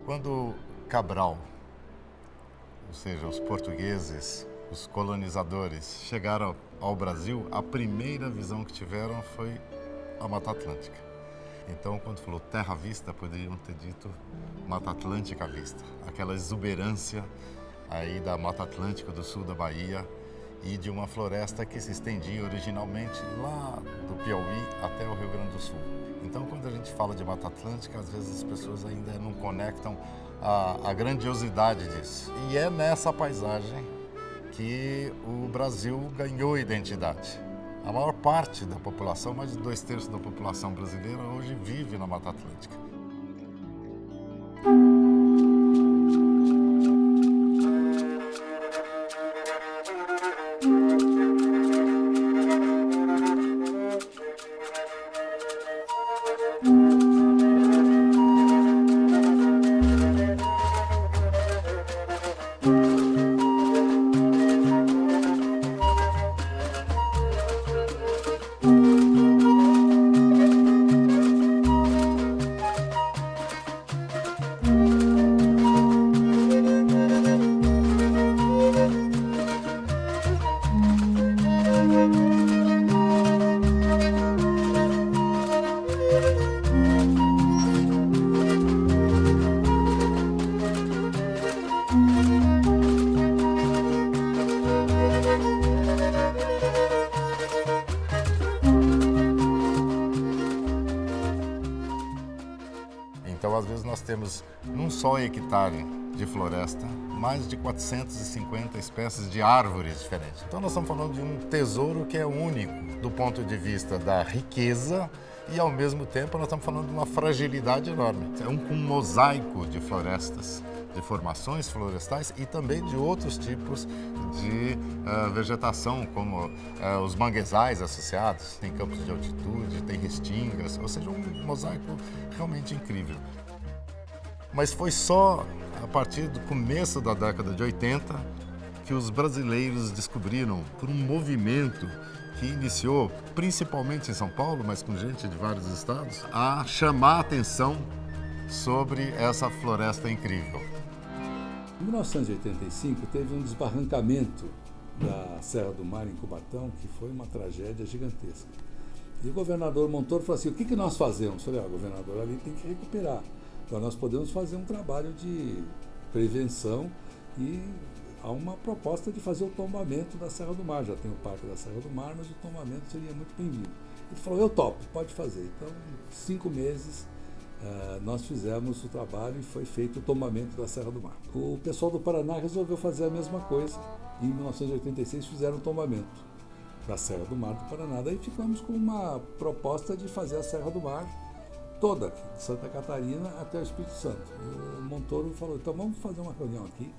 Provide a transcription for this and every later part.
Quando Cabral, ou seja, os portugueses, os colonizadores, chegaram ao Brasil, a primeira visão que tiveram foi a Mata Atlântica. Então, quando falou terra à vista, poderiam ter dito Mata Atlântica à vista. Aquela exuberância aí da Mata Atlântica do sul da Bahia e de uma floresta que se estendia originalmente lá do Piauí até o Rio Grande do Sul. Então, quando a gente fala de Mata Atlântica, às vezes as pessoas ainda não conectam a grandiosidade disso. E é nessa paisagem que o Brasil ganhou identidade. A maior parte da população, mais de 2/3 da população brasileira, hoje vive na Mata Atlântica. Então, às vezes, nós temos, num só hectare de floresta, mais de 450 espécies de árvores diferentes. Então, nós estamos falando de um tesouro que é único do ponto de vista da riqueza e, ao mesmo tempo, nós estamos falando de uma fragilidade enorme. É um mosaico de florestas, de formações florestais e também de outros tipos de vegetação, como os manguezais associados, tem campos de altitude, tem restingas, ou seja, um mosaico realmente incrível. Mas foi só a partir do começo da década de 80 que os brasileiros descobriram, por um movimento que iniciou principalmente em São Paulo, mas com gente de vários estados, a chamar a atenção sobre essa floresta incrível. Em 1985, teve um desbarrancamento da Serra do Mar em Cubatão, que foi uma tragédia gigantesca. E o governador Montoro falou assim, o que nós fazemos? Eu falei, governador, ali tem que recuperar. Então nós podemos fazer um trabalho de prevenção e há uma proposta de fazer o tombamento da Serra do Mar. Já tem o Parque da Serra do Mar, mas o tombamento seria muito bem-vindo. Ele falou, eu topo, pode fazer. Então, em 5 meses, nós fizemos o trabalho e foi feito o tombamento da Serra do Mar. O pessoal do Paraná resolveu fazer a mesma coisa. Em 1986 fizeram o tombamento da Serra do Mar do Paraná. Daí ficamos com uma proposta de fazer a Serra do Mar toda, de Santa Catarina até o Espírito Santo. O Montoro falou, então vamos fazer uma reunião aqui.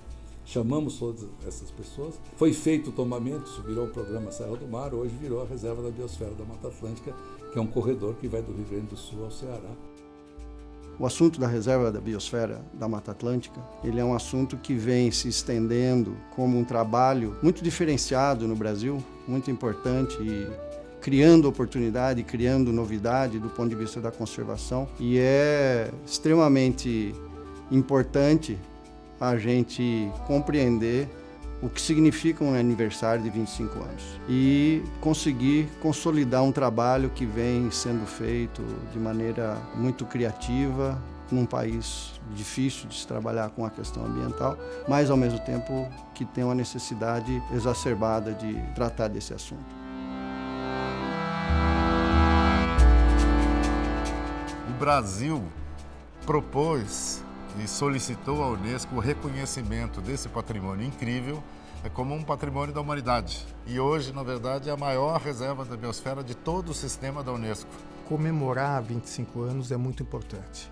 Chamamos todas essas pessoas. Foi feito o tombamento, isso virou o programa Serra do Mar, hoje virou a Reserva da Biosfera da Mata Atlântica, que é um corredor que vai do Rio Grande do Sul ao Ceará. O assunto da Reserva da Biosfera da Mata Atlântica, ele é um assunto que vem se estendendo como um trabalho muito diferenciado no Brasil, muito importante e criando oportunidade, criando novidade do ponto de vista da conservação. E é extremamente importante a gente compreender o que significa um aniversário de 25 anos e conseguir consolidar um trabalho que vem sendo feito de maneira muito criativa num país difícil de se trabalhar com a questão ambiental, mas ao mesmo tempo que tem uma necessidade exacerbada de tratar desse assunto. O Brasil propôs e solicitou à Unesco o reconhecimento desse patrimônio incrível como um patrimônio da humanidade. E hoje, na verdade, é a maior reserva da biosfera de todo o sistema da Unesco. Comemorar 25 anos é muito importante.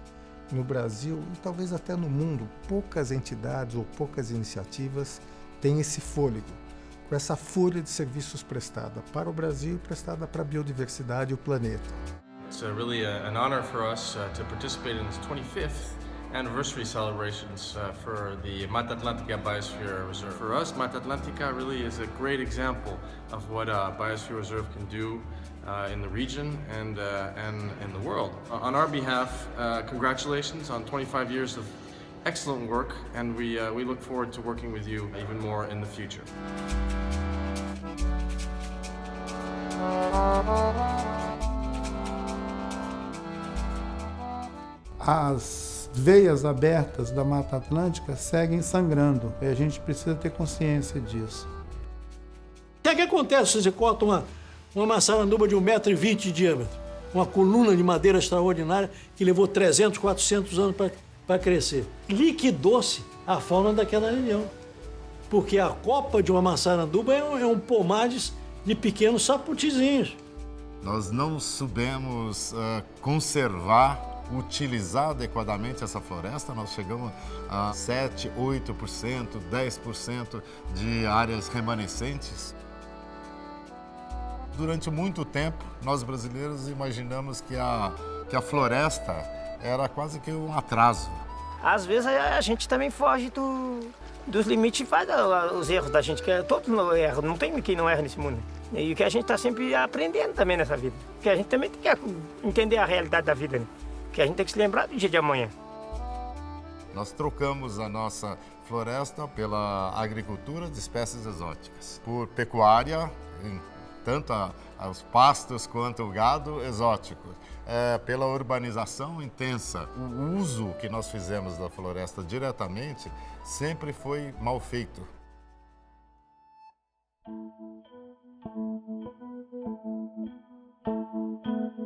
No Brasil, e talvez até no mundo, poucas entidades ou poucas iniciativas têm esse fôlego, com essa folha de serviços prestada para o Brasil e prestada para a biodiversidade e o planeta. It's really an honor for us to participate in this 25th anniversary celebrations for the Mata Atlântica Biosphere Reserve. For us, Mata Atlântica really is a great example of what a biosphere reserve can do in the region and in the world. On our behalf, congratulations on 25 years of excellent work, and we look forward to working with you even more in the future. As veias abertas da Mata Atlântica seguem sangrando e a gente precisa ter consciência disso. O que acontece se você corta uma maçaranduba de 1,20 m de diâmetro? Uma coluna de madeira extraordinária que levou 300, 400 anos para crescer. Liquidou-se a fauna daquela região. Porque a copa de uma maçaranduba é um pomades de pequenos saputizinhos. Nós não soubemos conservar, utilizar adequadamente essa floresta. Nós chegamos a 7%, 8%, 10% de áreas remanescentes. Durante muito tempo, nós brasileiros imaginamos que a floresta era quase que um atraso. Às vezes a gente também foge dos limites e faz os erros da gente, que todos erram, não tem quem não erra nesse mundo. E que a gente está sempre aprendendo também nessa vida. Porque a gente também tem que entender a realidade da vida, né? Que a gente tem que se lembrar do dia de amanhã. Nós trocamos a nossa floresta pela agricultura de espécies exóticas, por pecuária, tanto os pastos quanto o gado exótico, pela urbanização intensa. O uso que nós fizemos da floresta diretamente sempre foi mal feito.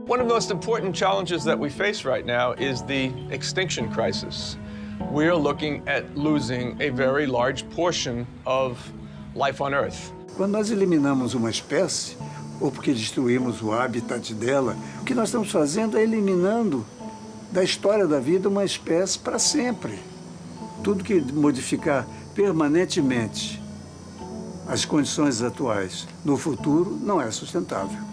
One of the most important challenges that we face right now is the extinction crisis. We are looking at losing a very large portion of life on Earth. Quando nós eliminamos uma espécie, ou porque destruímos o habitat dela, o que nós estamos fazendo é eliminando da história da vida uma espécie para sempre. Tudo que modificar permanentemente as condições atuais no futuro não é sustentável.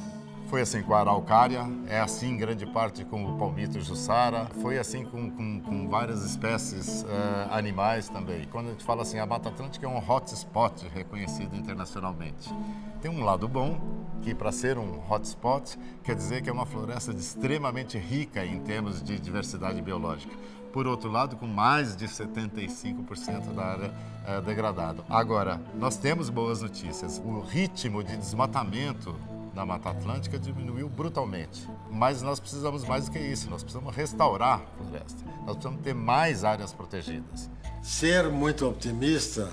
Foi assim com a araucária, é assim em grande parte com o palmito jussara, foi assim com várias espécies animais também. Quando a gente fala assim, a Mata Atlântica é um hotspot reconhecido internacionalmente. Tem um lado bom, que para ser um hotspot, quer dizer que é uma floresta extremamente rica em termos de diversidade biológica. Por outro lado, com mais de 75% da área degradada. Agora, nós temos boas notícias. O ritmo de desmatamento na Mata Atlântica diminuiu brutalmente. Mas nós precisamos mais do que isso, nós precisamos restaurar a floresta, nós precisamos ter mais áreas protegidas. Ser muito optimista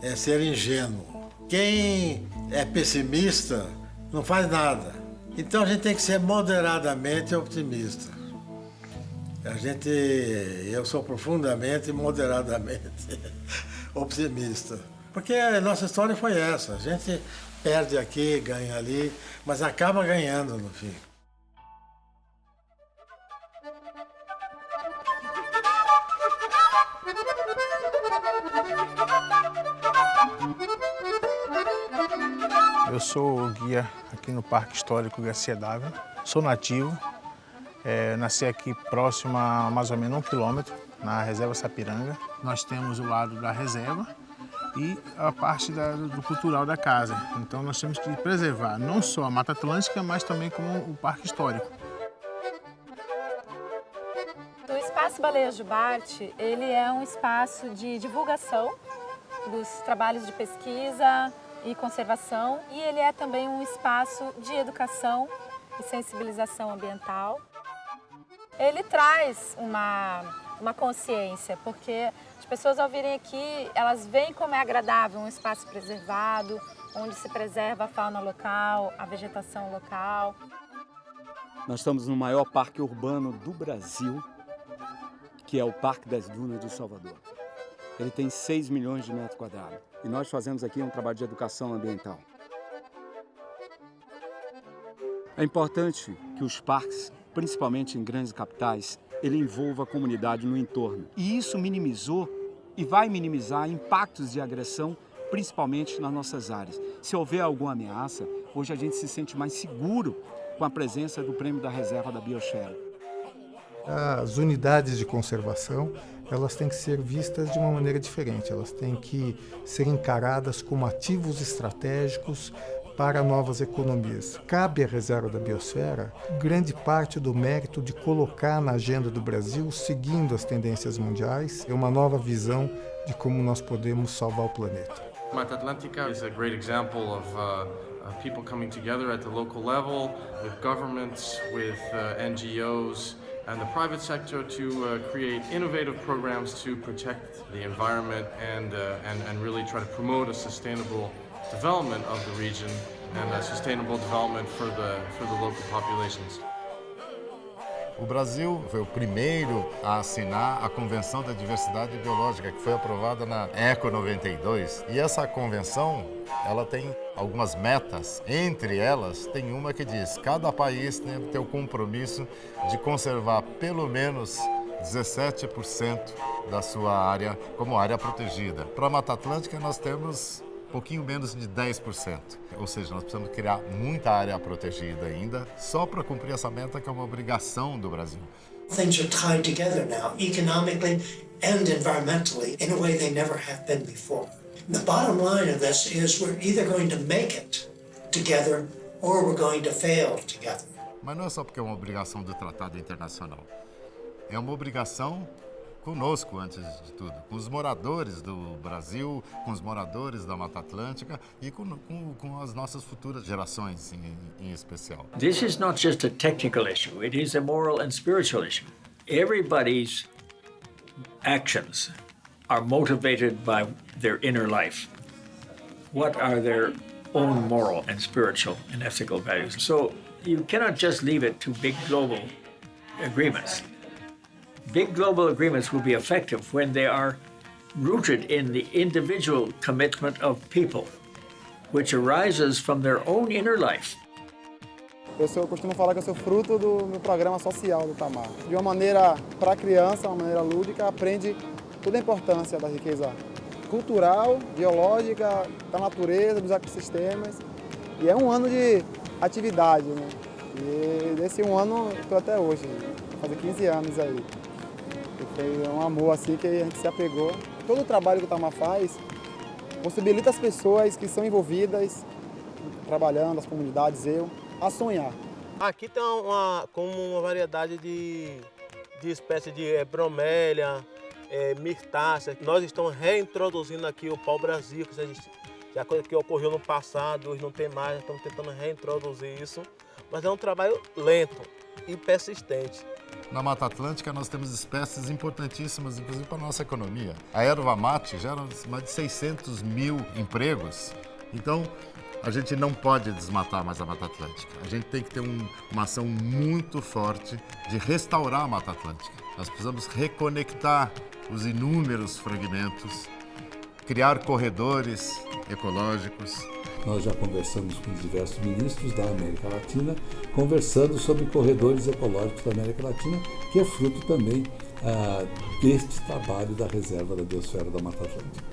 é ser ingênuo. Quem é pessimista não faz nada. Então a gente tem que ser moderadamente optimista. Eu sou profundamente e moderadamente optimista. Porque a nossa história foi essa, a gente perde aqui, ganha ali, mas acaba ganhando no fim. Eu sou guia aqui no Parque Histórico Garcia Dávila, sou nativo, nasci aqui próximo a mais ou menos 1 quilômetro, na Reserva Sapiranga. Nós temos o lado da reserva e a parte do cultural da casa. Então nós temos que preservar não só a Mata Atlântica, mas também como o Parque Histórico. O Espaço Baleias de Bart, ele é um espaço de divulgação dos trabalhos de pesquisa e conservação, e ele é também um espaço de educação e sensibilização ambiental. Ele traz uma consciência, porque as pessoas ao virem aqui, elas veem como é agradável um espaço preservado, onde se preserva a fauna local, a vegetação local. Nós estamos no maior parque urbano do Brasil, que é o Parque das Dunas de Salvador. Ele tem 6 milhões de metros quadrados. E nós fazemos aqui um trabalho de educação ambiental. É importante que os parques, principalmente em grandes capitais, ele envolva a comunidade no entorno. E isso minimizou e vai minimizar impactos de agressão, principalmente nas nossas áreas. Se houver alguma ameaça, hoje a gente se sente mais seguro com a presença do Prêmio da Reserva da Biosfera. As unidades de conservação, elas têm que ser vistas de uma maneira diferente, elas têm que ser encaradas como ativos estratégicos para novas economias. Cabe à Reserva da Biosfera grande parte do mérito de colocar na agenda do Brasil, seguindo as tendências mundiais, uma nova visão de como nós podemos salvar o planeta. Mata Atlântica is a great example of people coming together at the local level, with governments, with NGOs, and the private sector to create innovative programs to protect the environment and really try to promote a sustainable development of the region and a sustainable development for the local populations. O Brasil foi o primeiro a assinar a Convenção da Diversidade Biológica, que foi aprovada na ECO 92. E essa convenção, ela tem algumas metas. Entre elas, tem uma que diz que cada país tem que ter o compromisso de conservar pelo menos 17% da sua área como área protegida. Para a Mata Atlântica, nós temos pouquinho menos de 10%. Ou seja, nós precisamos criar muita área protegida ainda, só para cumprir essa meta que é uma obrigação do Brasil. Things are tied together now, economically and environmentally, in a way they never have been before. The bottom line of this is we're either going to make it together or we're going to fail together. Mas não é só porque é uma obrigação do Tratado Internacional. É uma obrigação conosco, antes de tudo, com os moradores do Brasil, com os moradores da Mata Atlântica e com as nossas futuras gerações em especial. This is not just a technical issue, it is a moral and spiritual issue. Everybody's actions are motivated by their inner life. What are their own moral and spiritual and ethical values? So you cannot just leave it to big global agreements. Big global agreements will be effective when they are rooted in the individual commitment of people, which arises from their own inner life. Eu costumo falar que eu sou fruto do meu programa social do Tamar. De uma maneira para a criança, uma maneira lúdica, aprende toda a importância da riqueza cultural, biológica, da natureza, dos ecossistemas. E é um ano de atividade, né? E desse um ano estou até hoje, fazer 15 anos aí. Foi um amor assim que a gente se apegou. Todo o trabalho que o Tamar faz possibilita as pessoas que são envolvidas, trabalhando, as comunidades, a sonhar. Aqui tem uma variedade de espécies de bromélia, mirtácea. Nós estamos reintroduzindo aqui o pau-brasil, que é a coisa que ocorreu no passado, hoje não tem mais, estamos tentando reintroduzir isso. Mas é um trabalho lento e persistente. Na Mata Atlântica nós temos espécies importantíssimas, inclusive para a nossa economia. A erva mate gera mais de 600 mil empregos. Então, a gente não pode desmatar mais a Mata Atlântica. A gente tem que ter uma ação muito forte de restaurar a Mata Atlântica. Nós precisamos reconectar os inúmeros fragmentos, criar corredores ecológicos. Nós já conversamos com diversos ministros da América Latina, conversando sobre corredores ecológicos da América Latina, que é fruto também deste trabalho da Reserva da Biosfera da Mata Atlântica.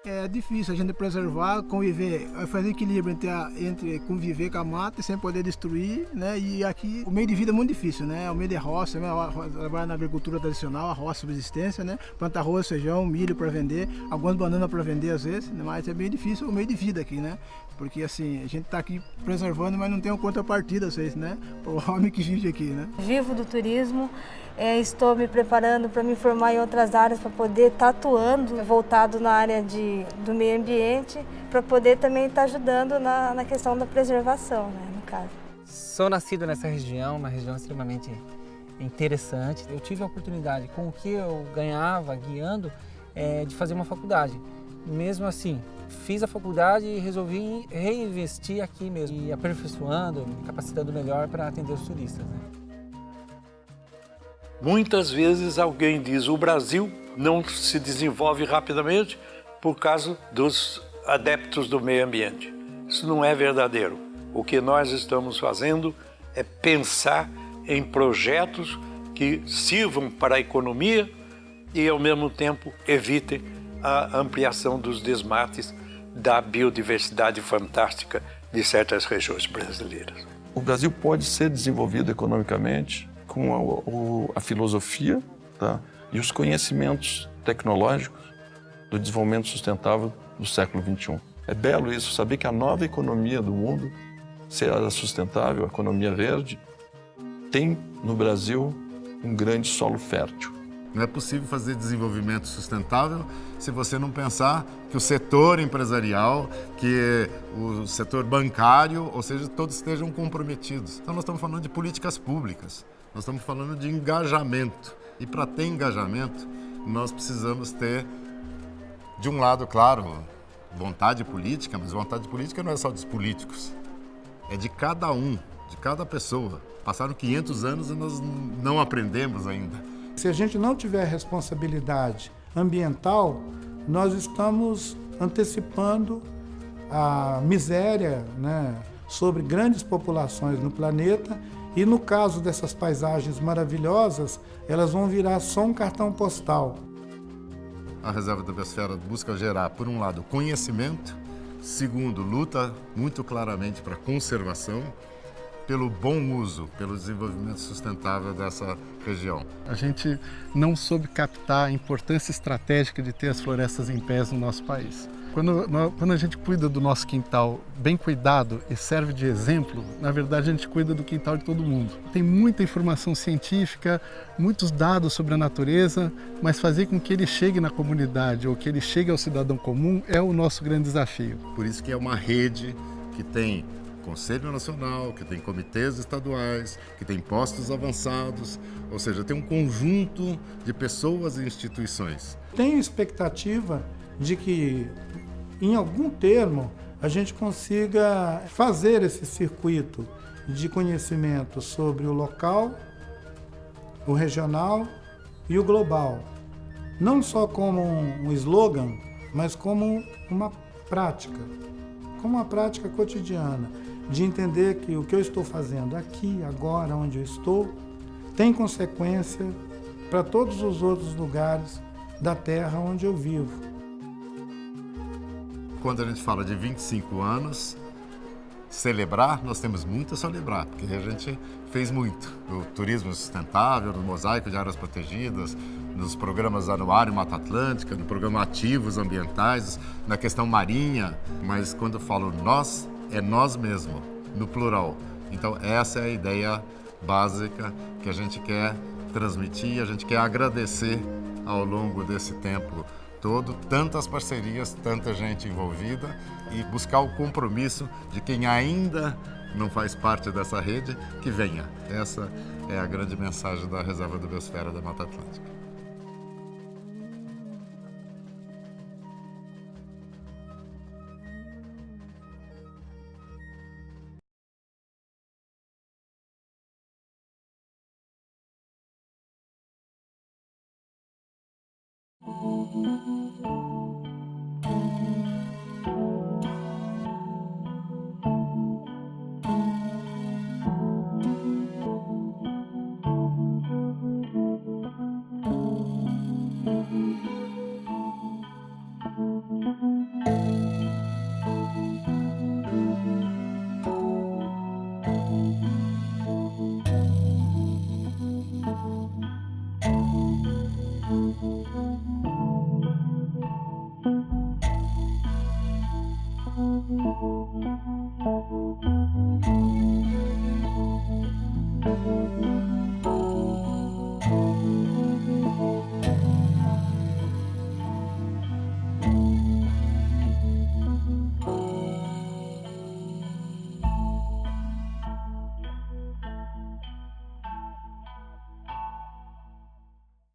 É difícil a gente preservar, conviver, fazer equilíbrio entre conviver com a mata sem poder destruir, né? E aqui o meio de vida é muito difícil, né? O meio de roça, né? Trabalhar na agricultura tradicional, a roça, subsistência, né? Plantar arroz, feijão, milho para vender, algumas bananas para vender às vezes, né? Mas é bem difícil o meio de vida aqui, né? Porque assim, a gente está aqui preservando, mas não tem uma contrapartida, às vezes, né? Para o homem que vive aqui, né? Vivo do turismo. Estou me preparando para me formar em outras áreas, para poder estar atuando, voltado na área do meio ambiente, para poder também estar ajudando na questão da preservação, né, no caso. Sou nascido nessa região, uma região extremamente interessante. Eu tive a oportunidade, com o que eu ganhava guiando, de fazer uma faculdade. Mesmo assim, fiz a faculdade e resolvi reinvestir aqui mesmo, e aperfeiçoando, me capacitando melhor para atender os turistas, né? Muitas vezes alguém diz que o Brasil não se desenvolve rapidamente por causa dos adeptos do meio ambiente. Isso não é verdadeiro. O que nós estamos fazendo é pensar em projetos que sirvam para a economia, e, ao mesmo tempo, evite a ampliação dos desmates da biodiversidade fantástica de certas regiões brasileiras. O Brasil pode ser desenvolvido economicamente com a filosofia, tá, e os conhecimentos tecnológicos do desenvolvimento sustentável do século XXI. É belo isso, saber que a nova economia do mundo, será sustentável, a economia verde, tem no Brasil um grande solo fértil. Não é possível fazer desenvolvimento sustentável se você não pensar que o setor empresarial, que o setor bancário, ou seja, todos estejam comprometidos. Então nós estamos falando de políticas públicas, nós estamos falando de engajamento. E para ter engajamento, nós precisamos ter, de um lado, claro, vontade política, mas vontade política não é só dos políticos, é de cada um, de cada pessoa. Passaram 500 anos e nós não aprendemos ainda. Se a gente não tiver responsabilidade ambiental, nós estamos antecipando a miséria, né, sobre grandes populações no planeta, e no caso dessas paisagens maravilhosas, elas vão virar só um cartão postal. A Reserva da Biosfera busca gerar, por um lado, conhecimento, segundo, luta muito claramente para a conservação, pelo bom uso, pelo desenvolvimento sustentável dessa região. A gente não soube captar a importância estratégica de ter as florestas em pé no nosso país. Quando a gente cuida do nosso quintal bem cuidado e serve de exemplo, na verdade a gente cuida do quintal de todo mundo. Tem muita informação científica, muitos dados sobre a natureza, mas fazer com que ele chegue na comunidade ou que ele chegue ao cidadão comum é o nosso grande desafio. Por isso que é uma rede que tem Conselho Nacional, que tem comitês estaduais, que tem postos avançados, ou seja, tem um conjunto de pessoas e instituições. Tenho expectativa de que, em algum termo, a gente consiga fazer esse circuito de conhecimento sobre o local, o regional e o global. Não só como um slogan, mas como uma prática cotidiana, de entender que o que eu estou fazendo aqui, agora, onde eu estou, tem consequência para todos os outros lugares da Terra onde eu vivo. Quando a gente fala de 25 anos, celebrar, nós temos muito a celebrar, porque a gente fez muito. No turismo sustentável, no mosaico de áreas protegidas, nos programas Anuário Mata Atlântica, no programa Ativos Ambientais, na questão marinha, mas quando eu falo nós, é nós mesmo, no plural. Então essa é a ideia básica que a gente quer transmitir, a gente quer agradecer ao longo desse tempo todo, tantas parcerias, tanta gente envolvida e buscar o compromisso de quem ainda não faz parte dessa rede, que venha. Essa é a grande mensagem da Reserva da Biosfera da Mata Atlântica.